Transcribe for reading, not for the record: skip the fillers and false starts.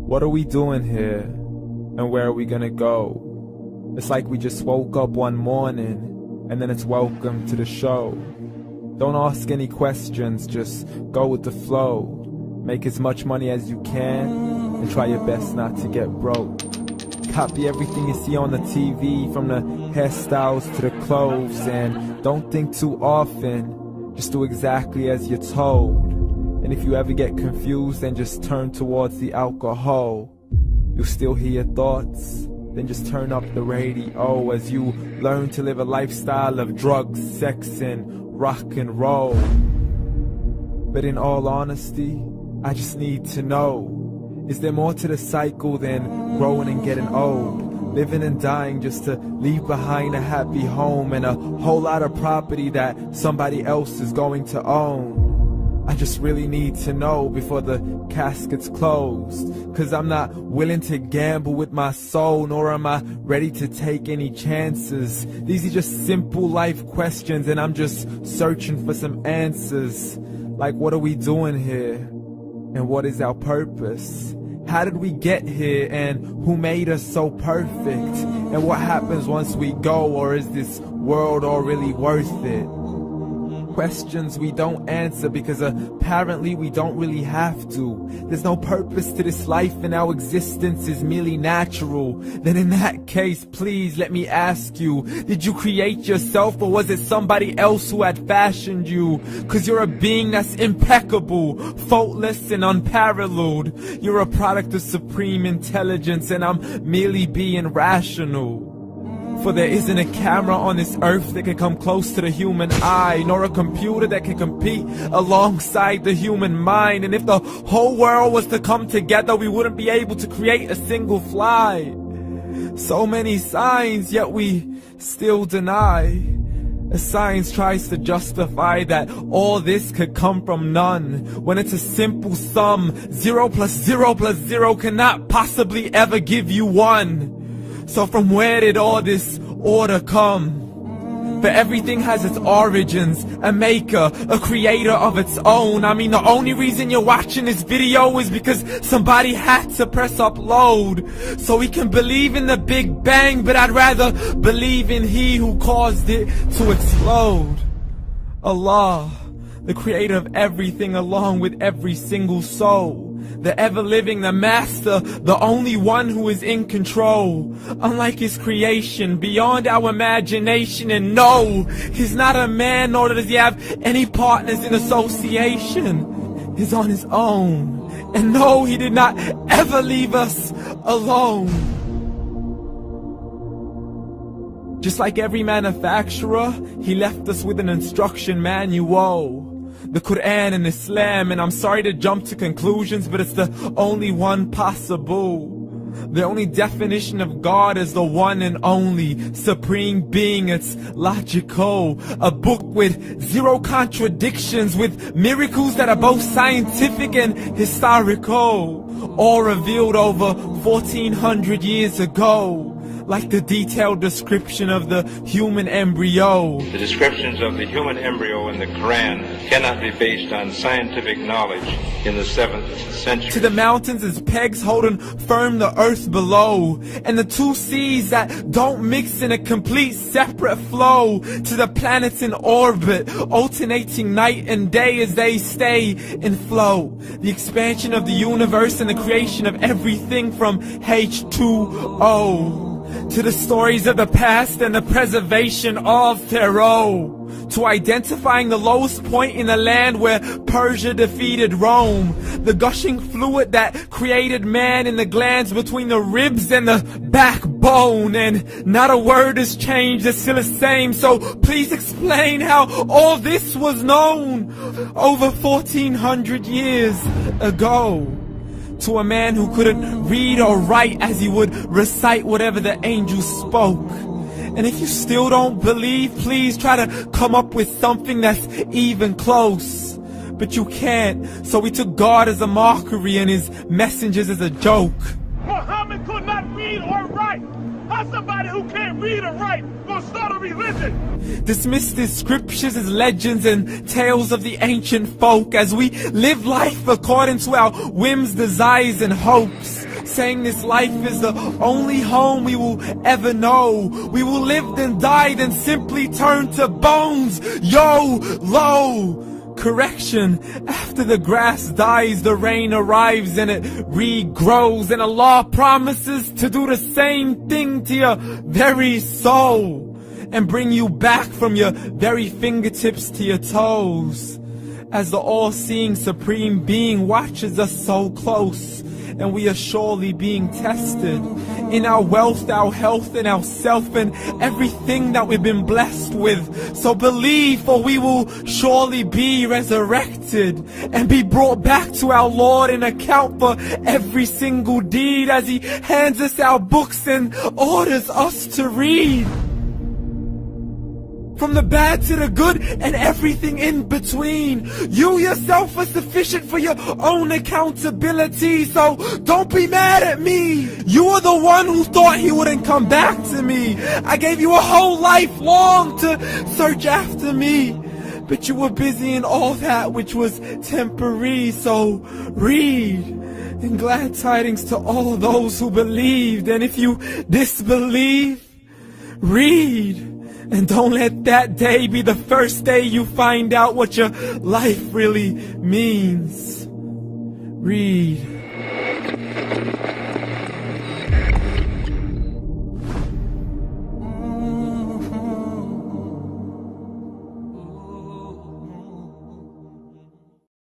What are we doing here? And where are we gonna go? It's like we just woke up one morning and then it's welcome to the show. Don't ask any questions, just go with the flow. Make as much money as you can and try your best not to get broke. Copy everything you see on the TV, from the hairstyles to the clothes, and don't think too often, just do exactly as you're told. And if you ever get confused, then just turn towards the alcohol. You'll still hear your thoughts, then just turn up the radio as you learn to live a lifestyle of drugs, sex, and rock and roll. But in all honesty, I just need to know, is there more to the cycle than growing and getting old? Living and dying just to leave behind a happy home and a whole lot of property that somebody else is going to own. I just really need to know before the casket's closed, 'cause I'm not willing to gamble with my soul, nor am I ready to take any chances. These are just simple life questions and I'm just searching for some answers. Like, what are we doing here? And what is our purpose? How did we get here, and who made us so perfect? And what happens once we go, or is this world all really worth it? Questions we don't answer because apparently we don't really have to. There's no purpose to this life and our existence is merely natural. Then in that case, please let me ask you, did you create yourself, or was it somebody else who had fashioned you? 'Cause you're a being that's impeccable, faultless and unparalleled. You're a product of supreme intelligence and I'm merely being rational. For there isn't a camera on this earth that can come close to the human eye, nor a computer that can compete alongside the human mind. And if the whole world was to come together, we wouldn't be able to create a single fly. So many signs, yet we still deny. As science tries to justify that all this could come from none, when it's a simple sum. 0 plus 0 plus 0 cannot possibly ever give you 1. So from where did all this order come? For everything has its origins, a maker, a creator of its own. I mean, the only reason you're watching this video is because somebody had to press upload. So we can believe in the Big Bang, but I'd rather believe in He who caused it to explode. Allah, the creator of everything along with every single soul. The ever-living, the master, the only one who is in control. Unlike his creation, beyond our imagination. And no, he's not a man, nor does he have any partners in association. He's on his own. And no, he did not ever leave us alone. Just like every manufacturer, he left us with an instruction manual. The Quran and Islam, and I'm sorry to jump to conclusions, but it's the only one possible. The only definition of God is the one and only supreme being. It's logical, a book with 0 contradictions, with miracles that are both scientific and historical, all revealed over 1400 years ago. Like the detailed description of the human embryo. The descriptions of the human embryo in the Quran cannot be based on scientific knowledge in the 7th century. To the mountains as pegs holding firm the earth below, and the 2 seas that don't mix in a complete separate flow. To the planets in orbit, alternating night and day as they stay in flow. The expansion of the universe and the creation of everything from H2O. To the stories of the past and the preservation of Taraah. To identifying the lowest point in the land where Persia defeated Rome. The gushing fluid that created man in the glands between the ribs and the backbone. And not a word has changed, it's still the same. So please explain how all this was known over 1400 years ago. To a man who couldn't read or write, as he would recite whatever the angels spoke. And if you still don't believe, please try to come up with something that's even close. But you can't, so we took God as a mockery and his messengers as a joke. Muhammad could not read or write. How's somebody who can't read or write gonna start a religion? Dismiss the scriptures as legends and tales of the ancient folk, as we live life according to our whims, desires, and hopes. saying this life is the only home we will ever know. We will live then die, then simply turn to bones. YOLO! Correction, after the grass dies, the rain arrives and it regrows, and Allah promises to do the same thing to your very soul and bring you back from your very fingertips to your toes, as the all-seeing supreme being watches us so close, and we are surely being tested in our wealth, our health, and our self, and everything that we've been blessed with. So believe, for we will surely be resurrected and be brought back to our Lord and account for every single deed, as He hands us our books and orders us to read. From the bad to the good and everything in between. You yourself are sufficient for your own accountability, so don't be mad at me. You are the one who thought He wouldn't come back to me. I gave you a whole life long to search after me, but you were busy in all that which was temporary. So read, and glad tidings to all those who believed. And if you disbelieve, read. And don't let that day be the first day you find out what your life really means. Read.